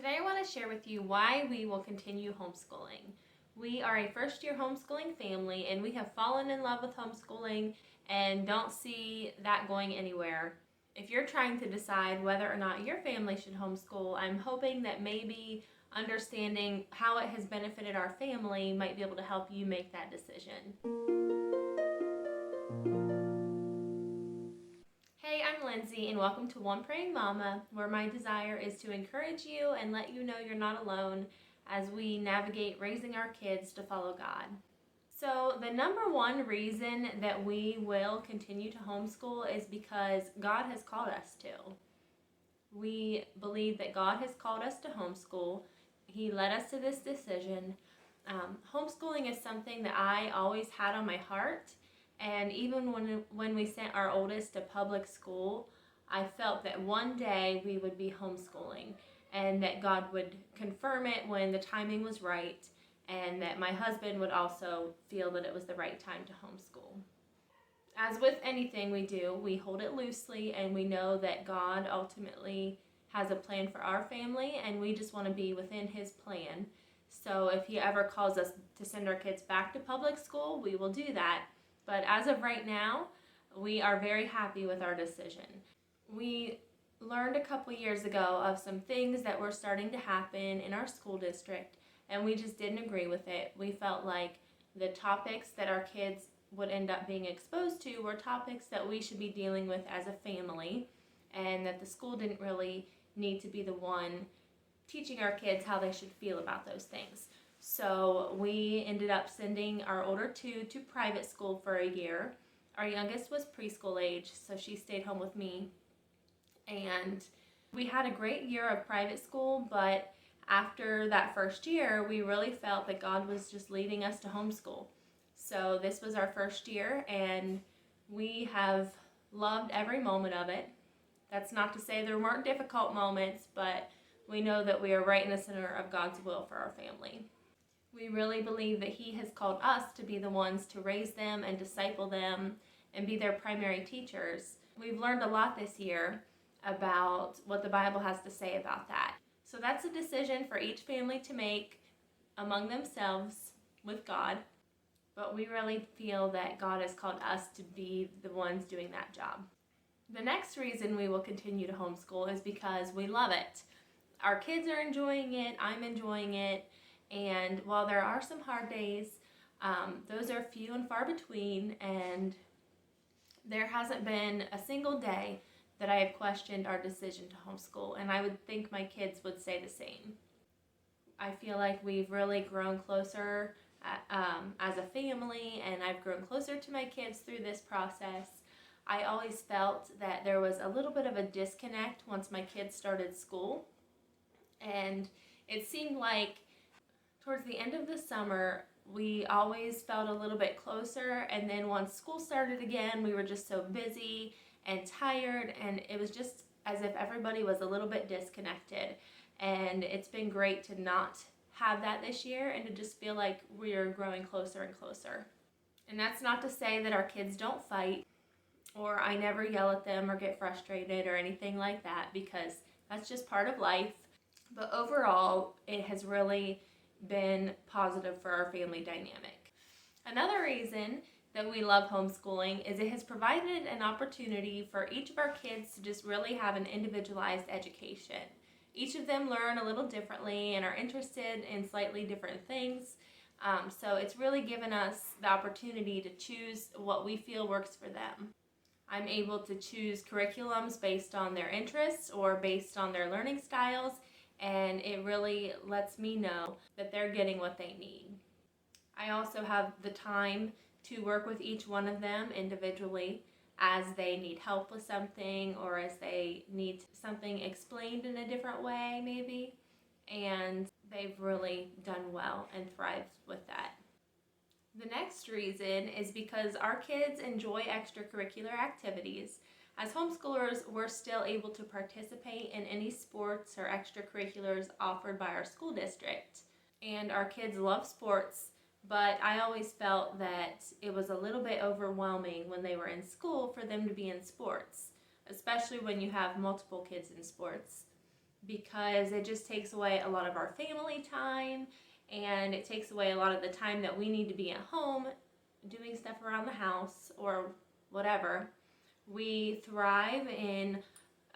Today I want to share with you why we will continue homeschooling. We are a first-year homeschooling family and we have fallen in love with homeschooling and don't see that going anywhere. If you're trying to decide whether or not your family should homeschool, I'm hoping that maybe understanding how it has benefited our family might be able to help you make that decision. Hey, I'm Lindsay and welcome to One Praying Mama, where my desire is to encourage you and let you know you're not alone as we navigate raising our kids to follow God. So the number one reason that we will continue to homeschool is because God has called us to. We believe that God has called us to homeschool. He led us to this decision. Homeschooling is something that I always had on my heart. And even when we sent our oldest to public school, I felt that one day we would be homeschooling and that God would confirm it when the timing was right, and that my husband would also feel that it was the right time to homeschool. As with anything we do, we hold it loosely and we know that God ultimately has a plan for our family and we just want to be within His plan. So if He ever calls us to send our kids back to public school, we will do that. But as of right now, we are very happy with our decision. We learned a couple years ago of some things that were starting to happen in our school district, and we just didn't agree with it. We felt like the topics that our kids would end up being exposed to were topics that we should be dealing with as a family, and that the school didn't really need to be the one teaching our kids how they should feel about those things. So we ended up sending our older two to private school for a year. Our youngest was preschool age, so she stayed home with me. And we had a great year of private school, but after that first year, we really felt that God was just leading us to homeschool. So this was our first year, and we have loved every moment of it. That's not to say there weren't difficult moments, but we know that we are right in the center of God's will for our family. We really believe that He has called us to be the ones to raise them and disciple them and be their primary teachers. We've learned a lot this year about what the Bible has to say about that. So that's a decision for each family to make among themselves with God. But we really feel that God has called us to be the ones doing that job. The next reason we will continue to homeschool is because we love it. Our kids are enjoying it, I'm enjoying it, and while there are some hard days, those are few and far between, and there hasn't been a single day that I have questioned our decision to homeschool, and I would think my kids would say the same. I feel like we've really grown closer as a family, and I've grown closer to my kids through this process. I always felt that there was a little bit of a disconnect once my kids started school, and it seemed like towards the end of the summer, we always felt a little bit closer, and then once school started again, we were just so busy and tired, and it was just as if everybody was a little bit disconnected. And it's been great to not have that this year and to just feel like we are growing closer and closer. And that's not to say that our kids don't fight, or I never yell at them or get frustrated or anything like that, because that's just part of life. But overall, it has really been positive for our family dynamic. Another reason that we love homeschooling is it has provided an opportunity for each of our kids to just really have an individualized education. Each of them learn a little differently and are interested in slightly different things. So it's really given us the opportunity to choose what we feel works for them. I'm able to choose curriculums based on their interests or based on their learning styles, and it really lets me know that they're getting what they need. I also have the time to work with each one of them individually as they need help with something or as they need something explained in a different way maybe, and they've really done well and thrived with that. The next reason is because our kids enjoy extracurricular activities. As homeschoolers, we're still able to participate in any sports or extracurriculars offered by our school district. And our kids love sports, but I always felt that it was a little bit overwhelming when they were in school for them to be in sports, especially when you have multiple kids in sports. because it just takes away a lot of our family time, and it takes away a lot of the time that we need to be at home doing stuff around the house or whatever. We thrive in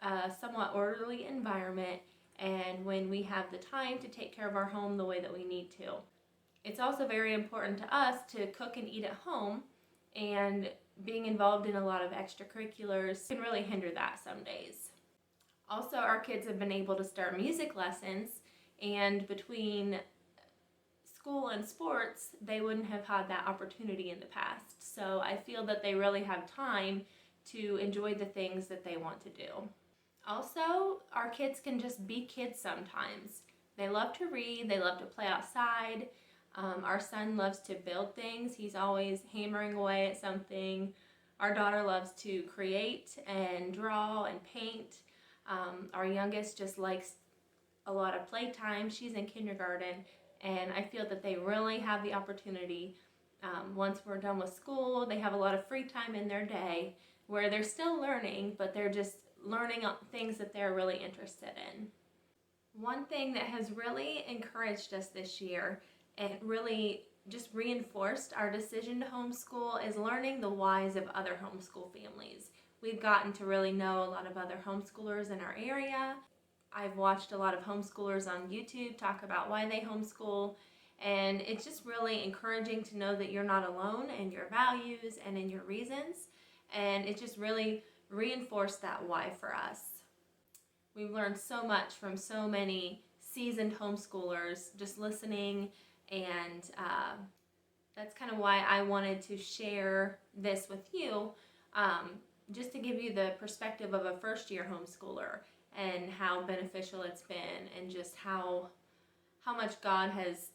a somewhat orderly environment, and when we have the time to take care of our home the way that we need to. It's also very important to us to cook and eat at home, and being involved in a lot of extracurriculars can really hinder that some days. Also, our kids have been able to start music lessons, and between school and sports, they wouldn't have had that opportunity in the past. So I feel that they really have time to enjoy the things that they want to do. Also, our kids can just be kids sometimes. They love to read, they love to play outside. Our son loves to build things. He's always hammering away at something. Our daughter loves to create and draw and paint. Our youngest just likes a lot of playtime. She's in kindergarten, and I feel that they really have the opportunity. Once we're done with school, they have a lot of free time in their day where they're still learning, but they're just learning things that they're really interested in. One thing that has really encouraged us this year and really just reinforced our decision to homeschool is learning the whys of other homeschool families. We've gotten to really know a lot of other homeschoolers in our area. I've watched a lot of homeschoolers on YouTube talk about why they homeschool, and it's just really encouraging to know that you're not alone in your values and in your reasons, and it just really reinforced that why for us. We've learned so much from so many seasoned homeschoolers just listening, and that's kind of why I wanted to share this with you, just to give you the perspective of a first-year homeschooler and how beneficial it's been, and just how much God has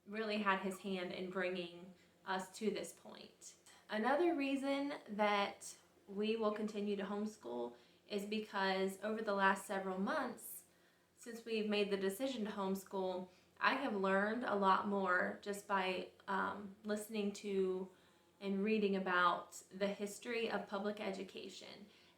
really had his hand in bringing us to this point. Another reason that we will continue to homeschool is because over the last several months, since we've made the decision to homeschool, I have learned a lot more just by listening to and reading about the history of public education.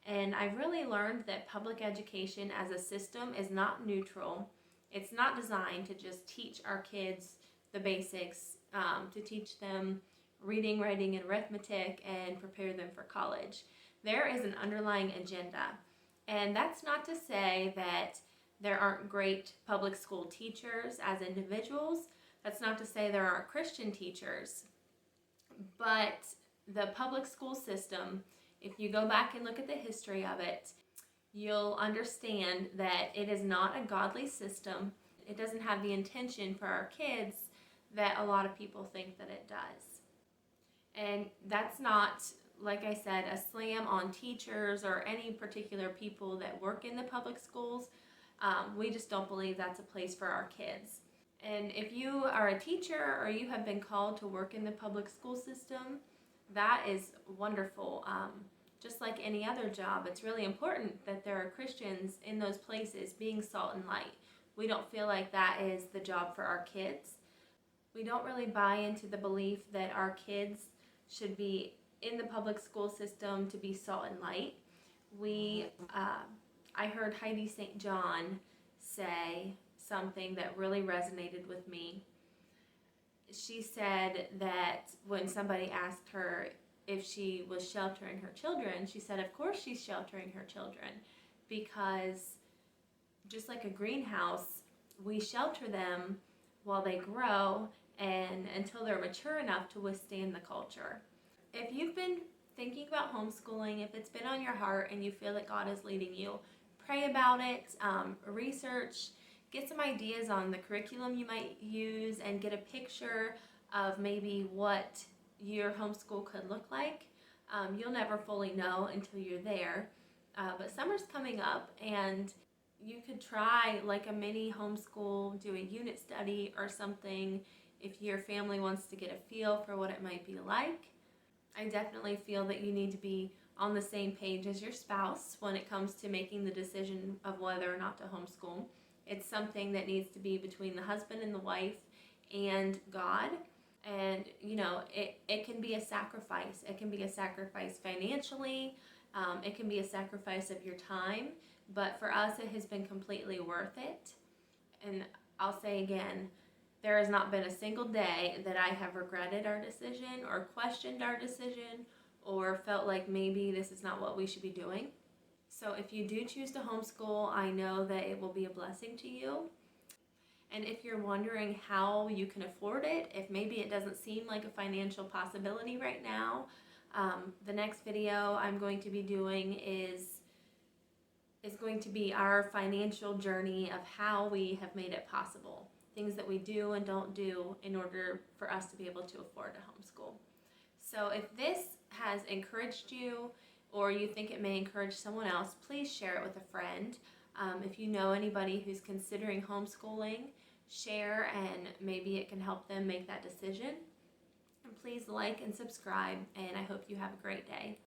And I've really learned that public education as a system is not neutral. It's not designed to just teach our kids the basics, to teach them reading, writing, and arithmetic and prepare them for college. There is an underlying agenda. And that's not to say that there aren't great public school teachers as individuals. That's not to say there aren't Christian teachers. But the public school system, if you go back and look at the history of it, you'll understand that it is not a godly system. It doesn't have the intention for our kids that a lot of people think that it does. And that's not, like I said, a slam on teachers or any particular people that work in the public schools. We just don't believe that's a place for our kids. And if you are a teacher or you have been called to work in the public school system, that is wonderful. Just like any other job, it's really important that there are Christians in those places being salt and light. We don't feel like that is the job for our kids. We don't really buy into the belief that our kids should be in the public school system to be salt and light. I heard Heidi St. John say something that really resonated with me. She said that when somebody asked her if she was sheltering her children, she said, of course she's sheltering her children, because just like a greenhouse, we shelter them while they grow and until they're mature enough to withstand the culture. If you've been thinking about homeschooling, if it's been on your heart and you feel that God is leading you, pray about it, research, get some ideas on the curriculum you might use, and get a picture of maybe what your homeschool could look like. You'll never fully know until you're there. But summer's coming up, and you could try like a mini homeschool, do a unit study or something if your family wants to get a feel for what it might be like. I definitely feel that you need to be on the same page as your spouse when it comes to making the decision of whether or not to homeschool. It's something that needs to be between the husband and the wife and God. And, it can be a sacrifice. It can be a sacrifice financially. It can be a sacrifice of your time, but for us it has been completely worth it. And I'll say again, there has not been a single day that I have regretted our decision or questioned our decision or felt like maybe this is not what we should be doing. So if you do choose to homeschool, I know that it will be a blessing to you. And if you're wondering how you can afford it, if maybe it doesn't seem like a financial possibility right now, the next video I'm going to be doing is going to be our financial journey of how we have made it possible. Things that we do and don't do in order for us to be able to afford to homeschool. So if this has encouraged you or you think it may encourage someone else, please share it with a friend. If you know anybody who's considering homeschooling, share and maybe it can help them make that decision. And please like and subscribe, and I hope you have a great day.